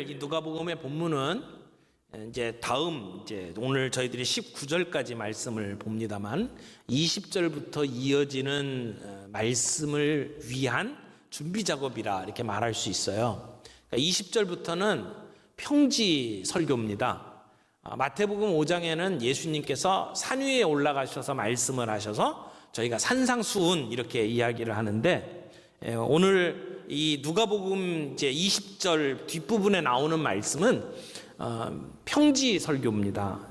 오늘 이 누가복음의 본문은 이제 오늘 저희들이 19절까지 말씀을 봅니다만 20절부터 이어지는 말씀을 위한 준비 작업이라 이렇게 말할 수 있어요. 20절부터는 평지 설교입니다. 마태복음 5장에는 예수님께서 산 위에 올라가셔서 말씀을 하셔서 저희가 산상수훈 이렇게 이야기를 하는데, 오늘 이 누가복음 이제 20절 뒷부분에 나오는 말씀은 평지 설교입니다.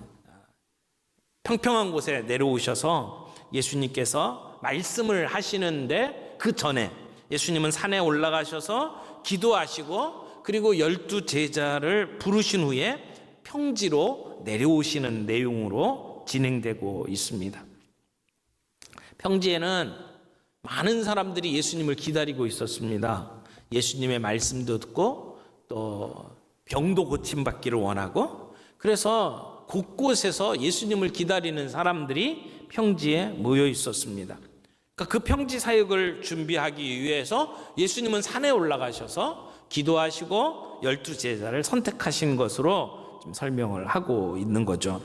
평평한 곳에 내려오셔서 예수님께서 말씀을 하시는데, 그 전에 예수님은 산에 올라가셔서 기도하시고 그리고 12제자를 부르신 후에 평지로 내려오시는 내용으로 진행되고 있습니다. 평지에는 많은 사람들이 예수님을 기다리고 있었습니다. 예수님의 말씀도 듣고 또 병도 고침받기를 원하고, 그래서 곳곳에서 예수님을 기다리는 사람들이 평지에 모여 있었습니다. 그 평지 사역을 준비하기 위해서 예수님은 산에 올라가셔서 기도하시고 12제자를 선택하신 것으로 좀 설명을 하고 있는 거죠.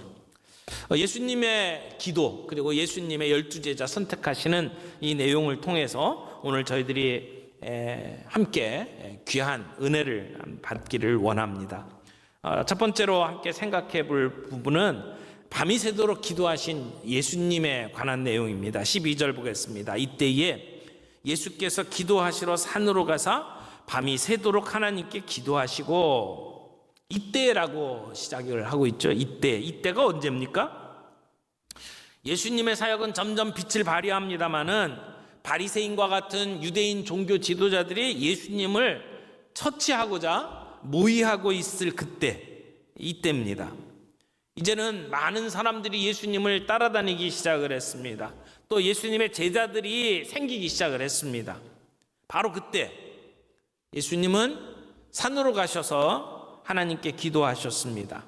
예수님의 기도 그리고 예수님의 12제자 선택하시는 이 내용을 통해서 오늘 저희들이 함께 귀한 은혜를 받기를 원합니다. 첫 번째로 함께 생각해 볼 부분은 밤이 새도록 기도하신 예수님에 관한 내용입니다. 12절 보겠습니다. 이때에 예수께서 기도하시러 산으로 가사 밤이 새도록 하나님께 기도하시고, 이때라고 시작을 하고 있죠. 이때가 언제입니까? 예수님의 사역은 점점 빛을 발휘합니다마는 바리새인과 같은 유대인 종교 지도자들이 예수님을 처치하고자 모의하고 있을 이때입니다. 이제는 많은 사람들이 예수님을 따라다니기 시작을 했습니다. 또 예수님의 제자들이 생기기 시작을 했습니다. 바로 그때 예수님은 산으로 가셔서 하나님께 기도하셨습니다.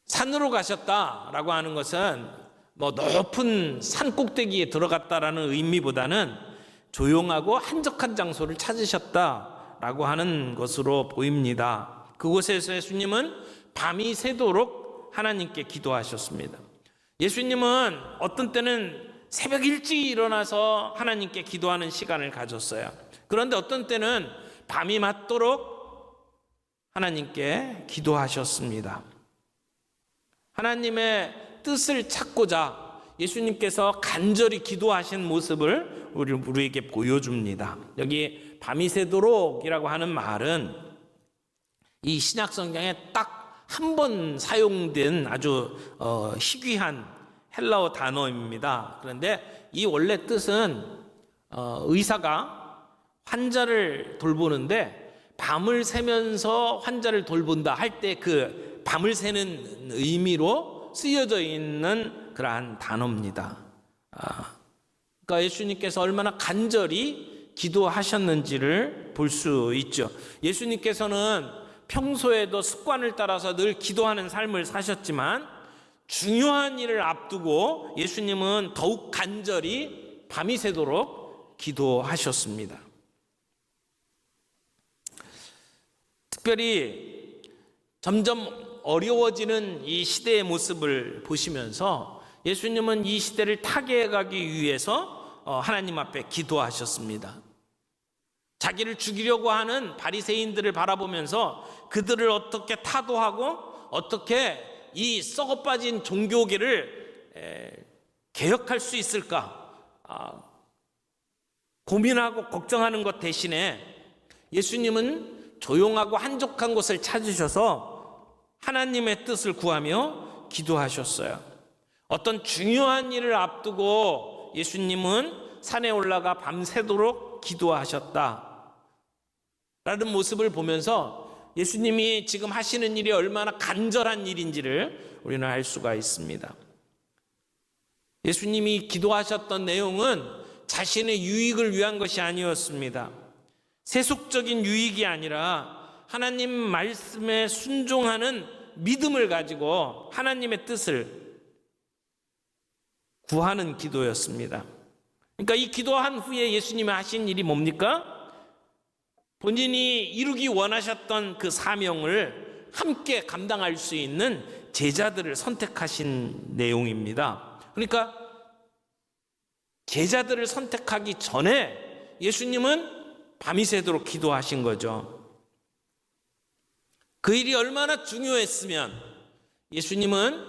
산으로 가셨다라고 하는 것은 높은 산 꼭대기에 들어갔다라는 의미보다는 조용하고 한적한 장소를 찾으셨다라고 하는 것으로 보입니다. 그곳에서 예수님은 밤이 새도록 하나님께 기도하셨습니다. 예수님은 어떤 때는 새벽 일찍 일어나서 하나님께 기도하는 시간을 가졌어요. 그런데 어떤 때는 밤이 맞도록 하나님께 기도하셨습니다. 하나님의 뜻을 찾고자 예수님께서 간절히 기도하신 모습을 우리에게 보여줍니다. 여기 밤이 새도록이라고 하는 말은 이 신약 성경에 딱 한 번 사용된 아주 희귀한 헬라어 단어입니다. 그런데 이 원래 뜻은 의사가 환자를 돌보는데 밤을 새면서 환자를 돌본다 할 때 그 밤을 새는 의미로 쓰여져 있는 그러한 단어입니다. 그러니까 예수님께서 얼마나 간절히 기도하셨는지를 볼 수 있죠. 예수님께서는 평소에도 습관을 따라서 늘 기도하는 삶을 사셨지만 중요한 일을 앞두고 예수님은 더욱 간절히 밤이 새도록 기도하셨습니다. 특별히 점점 어려워지는 이 시대의 모습을 보시면서 예수님은 이 시대를 타개해가기 위해서 하나님 앞에 기도하셨습니다. 자기를 죽이려고 하는 바리새인들을 바라보면서 그들을 어떻게 타도하고 어떻게 이 썩어빠진 종교계를 개혁할 수 있을까 고민하고 걱정하는 것 대신에 예수님은 조용하고 한적한 곳을 찾으셔서 하나님의 뜻을 구하며 기도하셨어요. 어떤 중요한 일을 앞두고 예수님은 산에 올라가 밤새도록 기도하셨다 라는 모습을 보면서 예수님이 지금 하시는 일이 얼마나 간절한 일인지를 우리는 알 수가 있습니다. 예수님이 기도하셨던 내용은 자신의 유익을 위한 것이 아니었습니다. 세속적인 유익이 아니라 하나님 말씀에 순종하는 믿음을 가지고 하나님의 뜻을 구하는 기도였습니다. 그러니까 이 기도한 후에 예수님이 하신 일이 뭡니까? 본인이 이루기 원하셨던 그 사명을 함께 감당할 수 있는 제자들을 선택하신 내용입니다. 그러니까 제자들을 선택하기 전에 예수님은 밤이 새도록 기도하신 거죠. 그 일이 얼마나 중요했으면 예수님은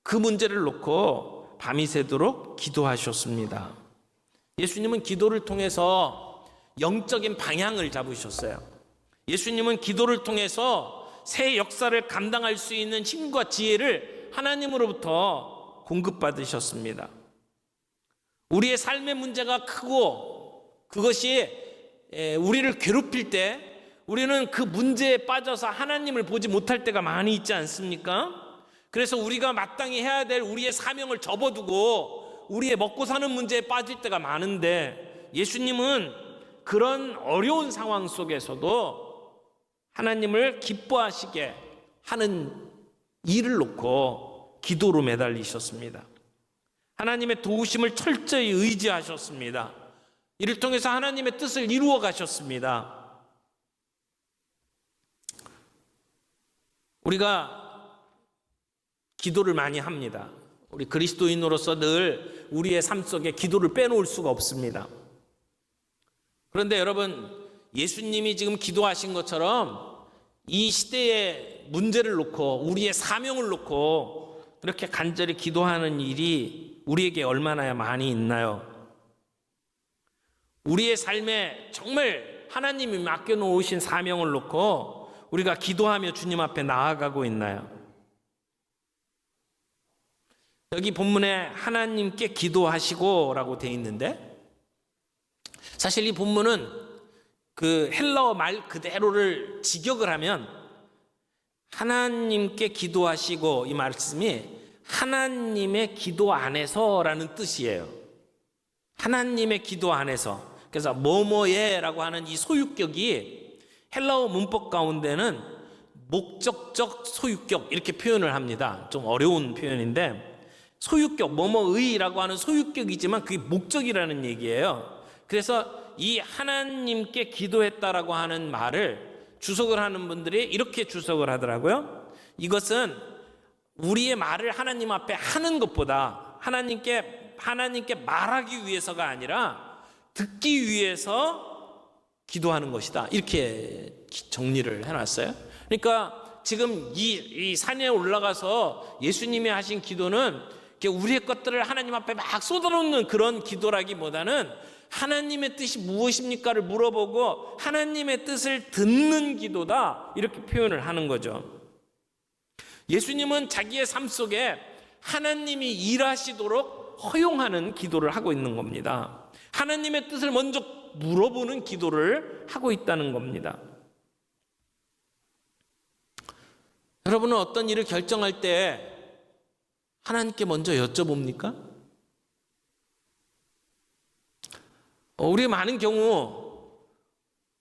그 문제를 놓고 밤이 새도록 기도하셨습니다. 예수님은 기도를 통해서 영적인 방향을 잡으셨어요. 예수님은 기도를 통해서 새 역사를 감당할 수 있는 힘과 지혜를 하나님으로부터 공급받으셨습니다. 우리의 삶의 문제가 크고 그것이 우리를 괴롭힐 때 우리는 그 문제에 빠져서 하나님을 보지 못할 때가 많이 있지 않습니까? 그래서 우리가 마땅히 해야 될 우리의 사명을 접어두고 우리의 먹고 사는 문제에 빠질 때가 많은데, 예수님은 그런 어려운 상황 속에서도 하나님을 기뻐하시게 하는 일을 놓고 기도로 매달리셨습니다. 하나님의 도우심을 철저히 의지하셨습니다. 이를 통해서 하나님의 뜻을 이루어 가셨습니다. 우리가 기도를 많이 합니다. 우리 그리스도인으로서 늘 우리의 삶 속에 기도를 빼놓을 수가 없습니다. 그런데 여러분, 예수님이 지금 기도하신 것처럼 이 시대의 문제를 놓고 우리의 사명을 놓고 그렇게 간절히 기도하는 일이 우리에게 얼마나 많이 있나요? 우리의 삶에 정말 하나님이 맡겨놓으신 사명을 놓고 우리가 기도하며 주님 앞에 나아가고 있나요? 여기 본문에 하나님께 기도하시고 라고 되어 있는데, 사실 이 본문은 그 헬라어 말 그대로를 직역을 하면 하나님께 기도하시고, 이 말씀이 하나님의 기도 안에서라는 뜻이에요. 하나님의 기도 안에서. 그래서 뭐뭐예라고 하는 이 소유격이 헬라어 문법 가운데는 목적적 소유격 이렇게 표현을 합니다. 좀 어려운 표현인데, 소유격, 뭐뭐의라고 하는 소유격이지만 그게 목적이라는 얘기예요. 그래서 이 하나님께 기도했다라고 하는 말을 주석을 하는 분들이 이렇게 주석을 하더라고요. 이것은 우리의 말을 하나님 앞에 하는 것보다 하나님께 말하기 위해서가 아니라 듣기 위해서 기도하는 것이다, 이렇게 정리를 해놨어요. 그러니까 지금 이 산에 올라가서 예수님이 하신 기도는 우리의 것들을 하나님 앞에 막 쏟아놓는 그런 기도라기보다는 하나님의 뜻이 무엇입니까를 물어보고 하나님의 뜻을 듣는 기도다, 이렇게 표현을 하는 거죠. 예수님은 자기의 삶 속에 하나님이 일하시도록 허용하는 기도를 하고 있는 겁니다. 하나님의 뜻을 먼저 물어보는 기도를 하고 있다는 겁니다. 여러분은 어떤 일을 결정할 때 하나님께 먼저 여쭤봅니까? 우리 많은 경우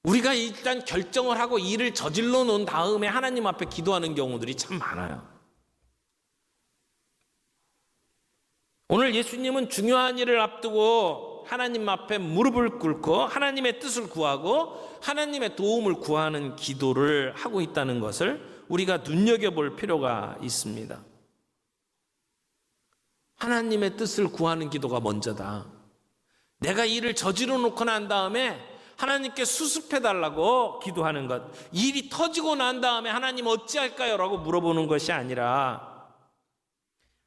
우리가 일단 결정을 하고 일을 저질러 놓은 다음에 하나님 앞에 기도하는 경우들이 참 많아요. 오늘 예수님은 중요한 일을 앞두고 하나님 앞에 무릎을 꿇고 하나님의 뜻을 구하고 하나님의 도움을 구하는 기도를 하고 있다는 것을 우리가 눈여겨볼 필요가 있습니다. 하나님의 뜻을 구하는 기도가 먼저다. 내가 일을 저지러 놓고 난 다음에 하나님께 수습해달라고 기도하는 것, 일이 터지고 난 다음에 하나님 어찌할까요? 라고 물어보는 것이 아니라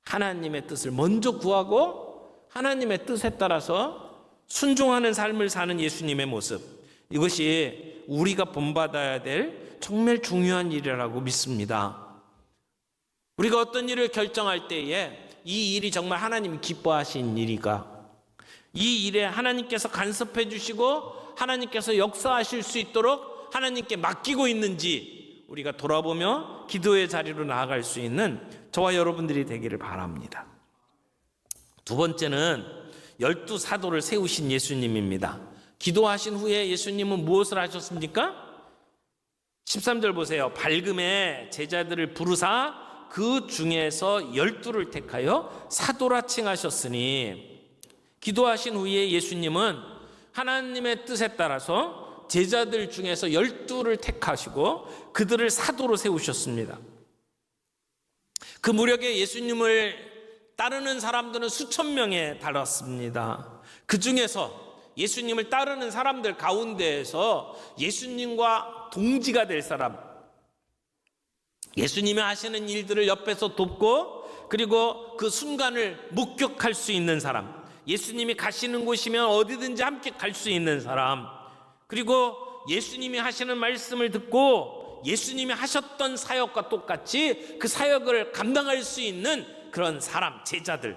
하나님의 뜻을 먼저 구하고 하나님의 뜻에 따라서 순종하는 삶을 사는 예수님의 모습, 이것이 우리가 본받아야 될 정말 중요한 일이라고 믿습니다. 우리가 어떤 일을 결정할 때에 이 일이 정말 하나님이 기뻐하신 일이가, 이 일에 하나님께서 간섭해 주시고 하나님께서 역사하실 수 있도록 하나님께 맡기고 있는지 우리가 돌아보며 기도의 자리로 나아갈 수 있는 저와 여러분들이 되기를 바랍니다. 두 번째는 12사도를 세우신 예수님입니다. 기도하신 후에 예수님은 무엇을 하셨습니까? 13절 보세요. 밝음에 제자들을 부르사 그 중에서 12를 택하여 사도라 칭하셨으니, 기도하신 후에 예수님은 하나님의 뜻에 따라서 제자들 중에서 12를 택하시고 그들을 사도로 세우셨습니다. 그 무렵에 예수님을 따르는 사람들은 수천 명에 달았습니다. 그 중에서 예수님을 따르는 사람들 가운데에서 예수님과 동지가 될 사람, 예수님이 하시는 일들을 옆에서 돕고 그리고 그 순간을 목격할 수 있는 사람, 예수님이 가시는 곳이면 어디든지 함께 갈 수 있는 사람, 그리고 예수님이 하시는 말씀을 듣고 예수님이 하셨던 사역과 똑같이 그 사역을 감당할 수 있는 그런 사람, 제자들,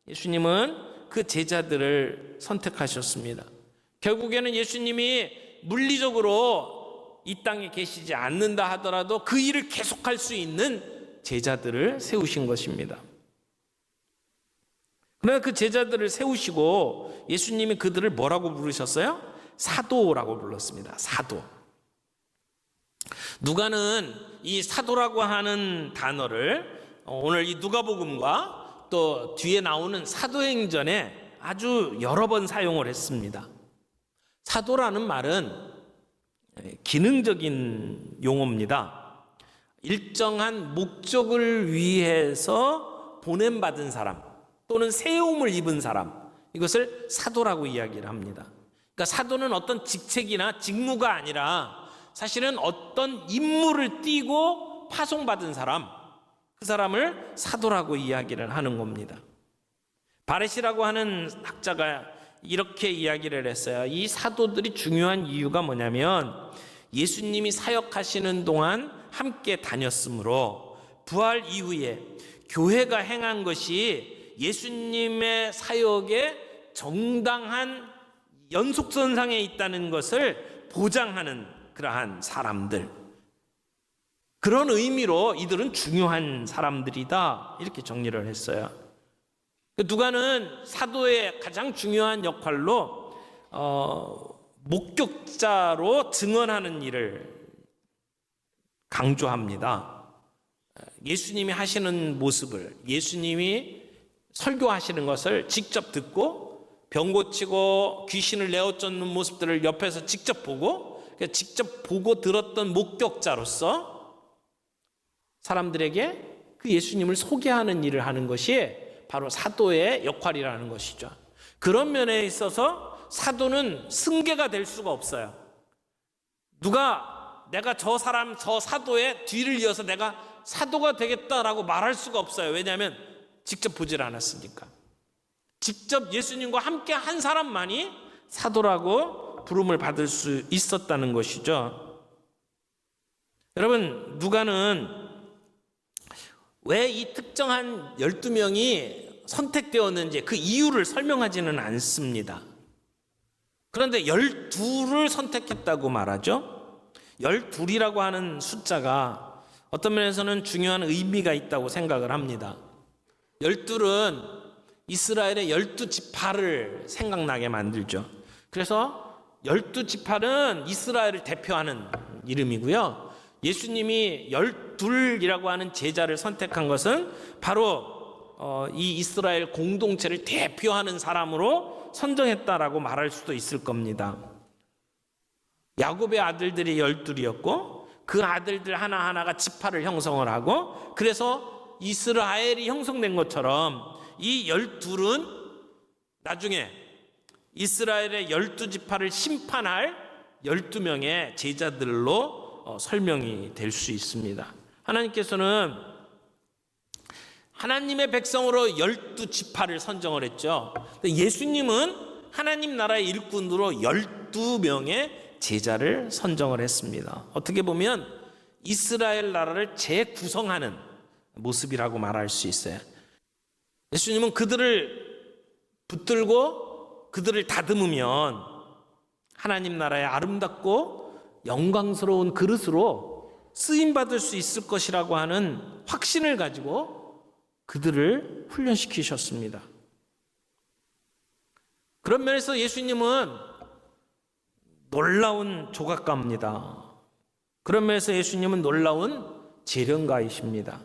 예수님은 그 제자들을 선택하셨습니다. 결국에는 예수님이 물리적으로 이 땅에 계시지 않는다 하더라도 그 일을 계속할 수 있는 제자들을 세우신 것입니다. 그러나 그 제자들을 세우시고 예수님이 그들을 뭐라고 부르셨어요? 사도라고 불렀습니다. 사도. 누가는 이 사도라고 하는 단어를 오늘 이 누가복음과 또 뒤에 나오는 사도행전에 아주 여러 번 사용을 했습니다. 사도라는 말은 기능적인 용어입니다. 일정한 목적을 위해서 보냄받은 사람 또는 세움을 입은 사람, 이것을 사도라고 이야기를 합니다. 그러니까 사도는 어떤 직책이나 직무가 아니라 사실은 어떤 임무를 띠고 파송받은 사람, 그 사람을 사도라고 이야기를 하는 겁니다. 바레시라고 하는 학자가 이렇게 이야기를 했어요. 이 사도들이 중요한 이유가 뭐냐면 예수님이 사역하시는 동안 함께 다녔으므로 부활 이후에 교회가 행한 것이 예수님의 사역의 정당한 연속선상에 있다는 것을 보장하는 그러한 사람들, 그런 의미로 이들은 중요한 사람들이다, 이렇게 정리를 했어요. 누가는 사도의 가장 중요한 역할로 목격자로 증언하는 일을 강조합니다. 예수님이 하시는 모습을, 예수님이 설교하시는 것을 직접 듣고 병 고치고 귀신을 내어쫓는 모습들을 옆에서 직접 보고, 직접 보고 들었던 목격자로서 사람들에게 그 예수님을 소개하는 일을 하는 것이 바로 사도의 역할이라는 것이죠. 그런 면에 있어서 사도는 승계가 될 수가 없어요. 누가 내가 저 사람, 저 사도의 뒤를 이어서 내가 사도가 되겠다라고 말할 수가 없어요. 왜냐하면 직접 보질 않았으니까. 직접 예수님과 함께 한 사람만이 사도라고 부름을 받을 수 있었다는 것이죠. 여러분, 누가는 왜 이 특정한 12명이 선택되었는지 그 이유를 설명하지는 않습니다. 그런데 12를 선택했다고 말하죠. 12이라고 하는 숫자가 어떤 면에서는 중요한 의미가 있다고 생각을 합니다. 12은 이스라엘의 12지파를 생각나게 만들죠. 그래서 12지파는 이스라엘을 대표하는 이름이고요. 예수님이 12이라고 하는 제자를 선택한 것은 바로 이 이스라엘 공동체를 대표하는 사람으로 선정했다라고 말할 수도 있을 겁니다. 야곱의 아들들이 12이었고 그 아들들 하나하나가 지파를 형성을 하고, 그래서 이스라엘이 형성된 것처럼 이 12은 나중에 이스라엘의 12지파를 심판할 12명의 제자들로 설명이 될 수 있습니다. 하나님께서는 하나님의 백성으로 12지파를 선정을 했죠. 예수님은 하나님 나라의 일꾼으로 12명의 제자를 선정을 했습니다. 어떻게 보면 이스라엘 나라를 재구성하는 모습이라고 말할 수 있어요. 예수님은 그들을 붙들고 그들을 다듬으면 하나님 나라의 아름답고 영광스러운 그릇으로 쓰임받을 수 있을 것이라고 하는 확신을 가지고 그들을 훈련시키셨습니다. 그런 면에서 예수님은 놀라운 조각가입니다. 그런 면에서 예수님은 놀라운 재련가이십니다.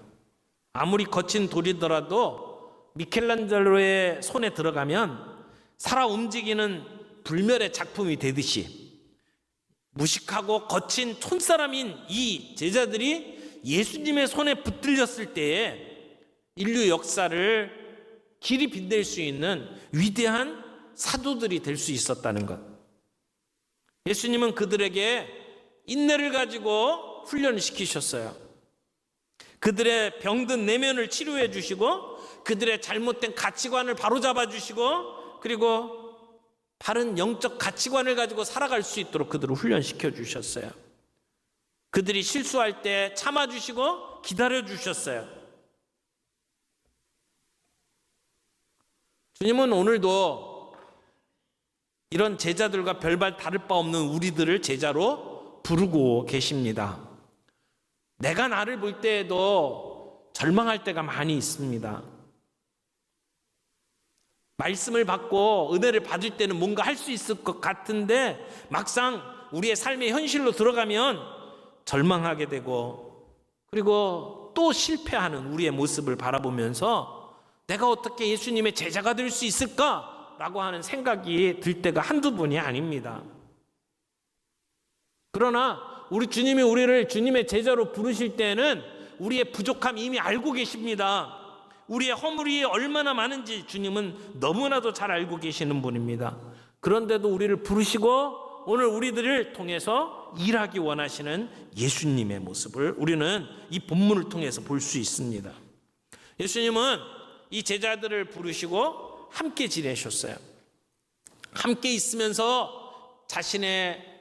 아무리 거친 돌이더라도 미켈란젤로의 손에 들어가면 살아 움직이는 불멸의 작품이 되듯이 무식하고 거친 촌사람인 이 제자들이 예수님의 손에 붙들렸을 때에 인류 역사를 길이 빛낼 수 있는 위대한 사도들이 될 수 있었다는 것. 예수님은 그들에게 인내를 가지고 훈련을 시키셨어요. 그들의 병든 내면을 치료해 주시고 그들의 잘못된 가치관을 바로잡아 주시고 그리고 바른 영적 가치관을 가지고 살아갈 수 있도록 그들을 훈련시켜 주셨어요. 그들이 실수할 때 참아 주시고 기다려 주셨어요. 주님은 오늘도 이런 제자들과 별반 다를 바 없는 우리들을 제자로 부르고 계십니다. 내가 나를 볼 때에도 절망할 때가 많이 있습니다. 말씀을 받고 은혜를 받을 때는 뭔가 할 수 있을 것 같은데 막상 우리의 삶의 현실로 들어가면 절망하게 되고 그리고 또 실패하는 우리의 모습을 바라보면서 내가 어떻게 예수님의 제자가 될 수 있을까라고 하는 생각이 들 때가 한두 번이 아닙니다. 그러나 우리 주님이 우리를 주님의 제자로 부르실 때는 우리의 부족함 이미 알고 계십니다. 우리의 허물이 얼마나 많은지 주님은 너무나도 잘 알고 계시는 분입니다. 그런데도 우리를 부르시고 오늘 우리들을 통해서 일하기 원하시는 예수님의 모습을 우리는 이 본문을 통해서 볼 수 있습니다. 예수님은 이 제자들을 부르시고 함께 지내셨어요. 함께 있으면서 자신의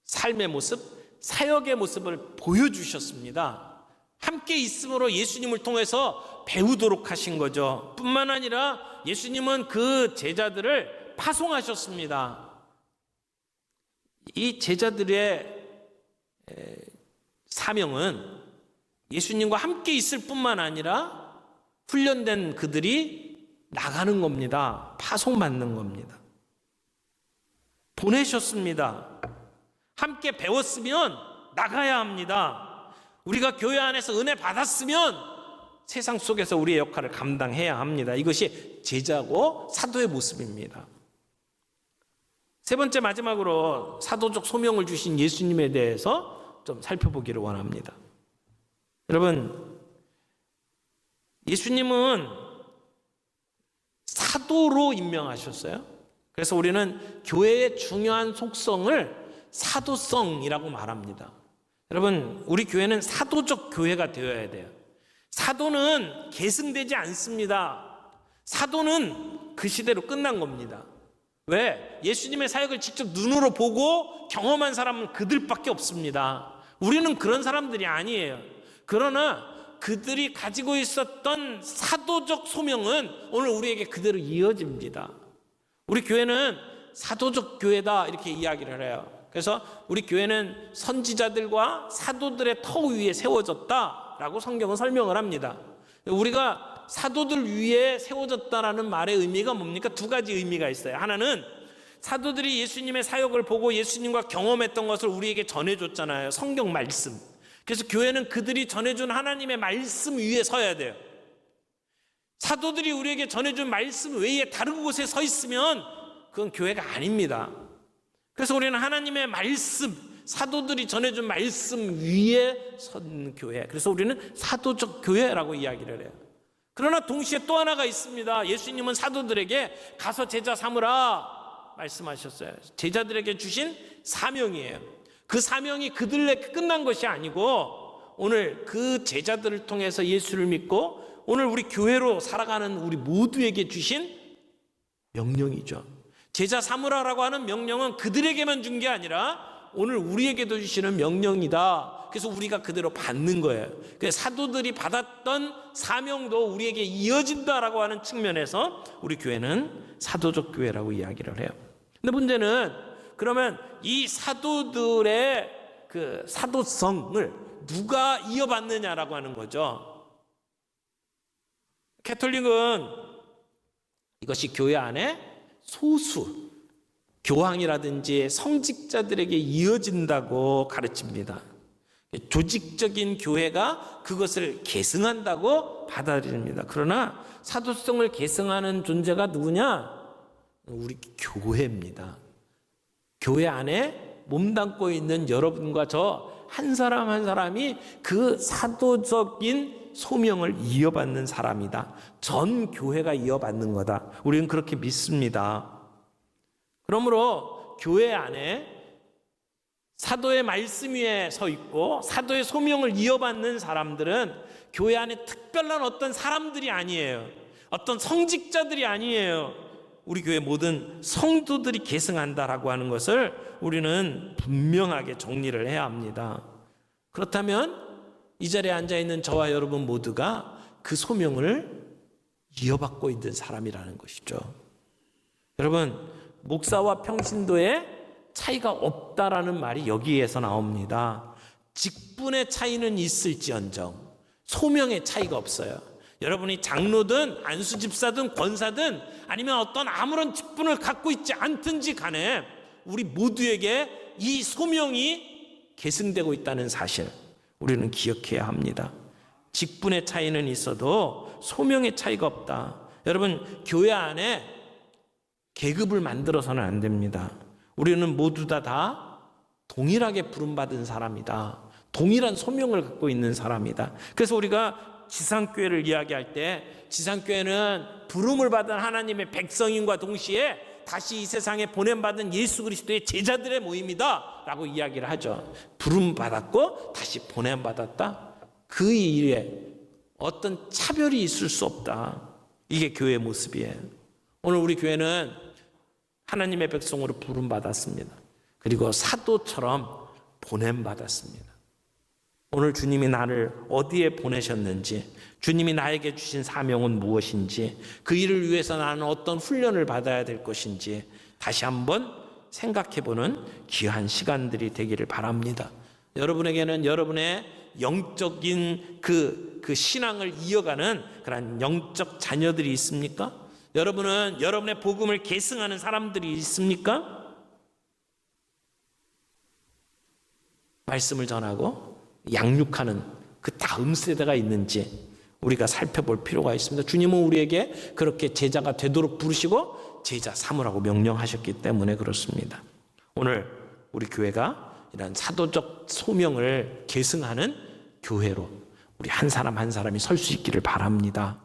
삶의 모습, 사역의 모습을 보여주셨습니다. 함께 있음으로 예수님을 통해서 배우도록 하신 거죠. 뿐만 아니라 예수님은 그 제자들을 파송하셨습니다. 이 제자들의 사명은 예수님과 함께 있을 뿐만 아니라 훈련된 그들이 나가는 겁니다. 파송받는 겁니다. 보내셨습니다. 함께 배웠으면 나가야 합니다. 우리가 교회 안에서 은혜 받았으면 세상 속에서 우리의 역할을 감당해야 합니다. 이것이 제자고 사도의 모습입니다. 세 번째 마지막으로 사도적 소명을 주신 예수님에 대해서 좀 살펴보기를 원합니다. 여러분, 예수님은 사도로 임명하셨어요. 그래서 우리는 교회의 중요한 속성을 사도성이라고 말합니다. 여러분, 우리 교회는 사도적 교회가 되어야 돼요. 사도는 계승되지 않습니다. 사도는 그 시대로 끝난 겁니다. 왜? 예수님의 사역을 직접 눈으로 보고 경험한 사람은 그들밖에 없습니다. 우리는 그런 사람들이 아니에요. 그러나 그들이 가지고 있었던 사도적 소명은 오늘 우리에게 그대로 이어집니다. 우리 교회는 사도적 교회다 이렇게 이야기를 해요. 그래서 우리 교회는 선지자들과 사도들의 터 위에 세워졌다라고 성경은 설명을 합니다. 우리가 사도들 위에 세워졌다라는 말의 의미가 뭡니까? 두 가지 의미가 있어요. 하나는 사도들이 예수님의 사역을 보고 예수님과 경험했던 것을 우리에게 전해줬잖아요. 성경 말씀. 그래서 교회는 그들이 전해준 하나님의 말씀 위에 서야 돼요. 사도들이 우리에게 전해준 말씀 외에 다른 곳에 서 있으면 그건 교회가 아닙니다. 그래서 우리는 하나님의 말씀, 사도들이 전해준 말씀 위에 선 교회. 그래서 우리는 사도적 교회라고 이야기를 해요. 그러나 동시에 또 하나가 있습니다. 예수님은 사도들에게 가서 제자 삼으라 말씀하셨어요. 제자들에게 주신 사명이에요. 그 사명이 그들에게 끝난 것이 아니고 오늘 그 제자들을 통해서 예수를 믿고 오늘 우리 교회로 살아가는 우리 모두에게 주신 명령이죠. 제자 삼으라라고 하는 명령은 그들에게만 준 게 아니라 오늘 우리에게도 주시는 명령이다. 그래서 우리가 그대로 받는 거예요. 그래서 사도들이 받았던 사명도 우리에게 이어진다라고 하는 측면에서 우리 교회는 사도적 교회라고 이야기를 해요. 근데 문제는 그러면 이 사도들의 그 사도성을 누가 이어받느냐라고 하는 거죠. 캐톨릭은 이것이 교회 안에 소수 교황이라든지 성직자들에게 이어진다고 가르칩니다. 조직적인 교회가 그것을 계승한다고 받아들입니다. 그러나 사도성을 계승하는 존재가 누구냐? 우리 교회입니다. 교회 안에 몸담고 있는 여러분과 저 한 사람 한 사람이 그 사도적인 소명을 이어받는 사람이다. 전 교회가 이어받는 거다. 우리는 그렇게 믿습니다. 그러므로 교회 안에 사도의 말씀 위에 서 있고 사도의 소명을 이어받는 사람들은 교회 안에 특별한 어떤 사람들이 아니에요. 어떤 성직자들이 아니에요. 우리 교회 모든 성도들이 계승한다라고 하는 것을 우리는 분명하게 정리를 해야 합니다. 그렇다면 이 자리에 앉아있는 저와 여러분 모두가 그 소명을 이어받고 있는 사람이라는 것이죠. 여러분, 목사와 평신도에 차이가 없다라는 말이 여기에서 나옵니다. 직분의 차이는 있을지언정 소명의 차이가 없어요. 여러분이 장로든 안수집사든 권사든 아니면 어떤 아무런 직분을 갖고 있지 않든지 간에 우리 모두에게 이 소명이 계승되고 있다는 사실 우리는 기억해야 합니다. 직분의 차이는 있어도 소명의 차이가 없다. 여러분, 교회 안에 계급을 만들어서는 안 됩니다. 우리는 모두 다 동일하게 부름받은 사람이다. 동일한 소명을 갖고 있는 사람이다. 그래서 우리가 지상교회를 이야기할 때 지상교회는 부름을 받은 하나님의 백성인과 동시에 다시 이 세상에 보냄받은 예수 그리스도의 제자들의 모임이다 라고 이야기를 하죠. 부름받았고 다시 보냄받았다. 그 일에 어떤 차별이 있을 수 없다. 이게 교회의 모습이에요. 오늘 우리 교회는 하나님의 백성으로 부름받았습니다. 그리고 사도처럼 보냄받았습니다. 오늘 주님이 나를 어디에 보내셨는지, 주님이 나에게 주신 사명은 무엇인지, 그 일을 위해서 나는 어떤 훈련을 받아야 될 것인지 다시 한번 생각해보는 귀한 시간들이 되기를 바랍니다. 여러분에게는 여러분의 영적인 그 신앙을 이어가는 그런 영적 자녀들이 있습니까? 여러분은 여러분의 복음을 계승하는 사람들이 있습니까? 말씀을 전하고 양육하는 그 다음 세대가 있는지 우리가 살펴볼 필요가 있습니다. 주님은 우리에게 그렇게 제자가 되도록 부르시고 제자 삼으라고 명령하셨기 때문에 그렇습니다. 오늘 우리 교회가 이런 사도적 소명을 계승하는 교회로 우리 한 사람 한 사람이 설 수 있기를 바랍니다.